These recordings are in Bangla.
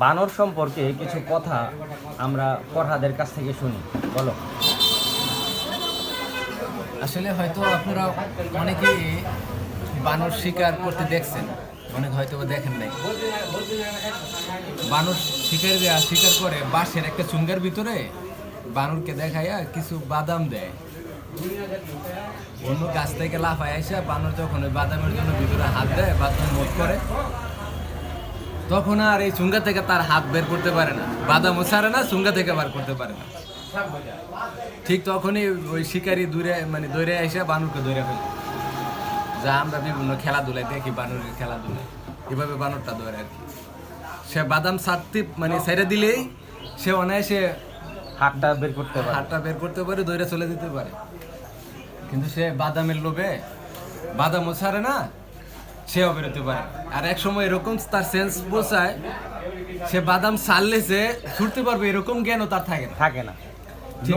বানর সম্পর্কে কিছু কথা আমরা ফরহাদের কাছ থেকে শুনি, বলো। আসলে হয়তো আপনারা অনেকেই বানর শিকার করতে দেখছেন, অনেক হয়তো বা দেখেন নাই। বানর শিকারীরা শিকার করে বাঁশের একটা চুঙ্গার ভিতরে বানরকে দেখাইয়া কিছু বাদাম দেয়। অন্য গাছ থেকে লাফায় আসা বানর যখন ওই বাদামের জন্য ভিতরে হাত দেয় বা মুখ করে, তখন আর এই চুঙ্গা থেকে তার হাত বের করতে পারে না, বাদামও ছাড়ে না, চুঙ্গা থেকে বার করতে পারে না। ঠিক তখনই ওই শিকারি দৌড়ে এসে বানরকে ধরে ফেলে, যা আমরা বিভিন্ন খেলাধুলায় দেখি, বানরের খেলাধুলায় এভাবে বানরটা ধরে আর কি। সে বাদাম ছেড়ে দিলেই সে অনায়াসে হাতটা বের করতে পারে, হাতটা বের করতে পারে, দৌড়ে চলে যেতে পারে। কিন্তু সে বাদামের লোভে বাদামও ছাড়ে না, সেও বেরোতে পারে। আর এক সময় এরকম তার সেন্স বোঝায়, সে বাদাম ছাড়লে সে ছুটতে পারবে এরকম জ্ঞানও তার থাকে না। ঠিক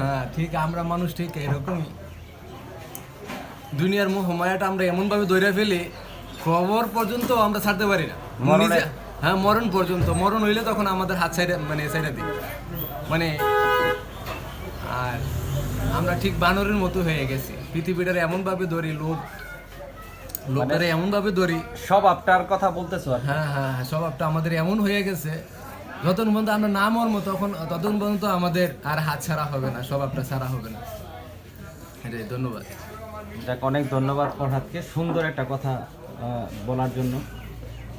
হ্যাঁ, ঠিক আমরা মানুষ ঠিক এরকমই। দুনিয়ার মোহমায়াটা আমরা এমন ভাবে দৌড়ে ফেলি, খবর পর্যন্ত আমরা ছাড়তে পারি না। হ্যাঁ, মরণ পর্যন্ত। মরণ হইলে তখন আমাদের হাত ছেড়ে দিই আর আমরা ঠিক বানরের মতো হয়ে গেছি। পৃথিবীটার এমন ভাবে ধরি, লোকেরা এমন ভাবে ধরি, স্বভাবটার কথা বলতেছো। হ্যাঁ হ্যাঁ, স্বভাবটা আমাদের এমন হয়ে গেছে, যতক্ষণ পর্যন্ত আমরা না মরবো ততক্ষণ পর্যন্ত আমাদের আর হাত ছাড়া হবে না, স্বভাবটা ছাড়া হবে না। ধন্যবাদ। অনেক ধন্যবাদ ফরহাদকে সুন্দর একটা কথা বলার জন্য।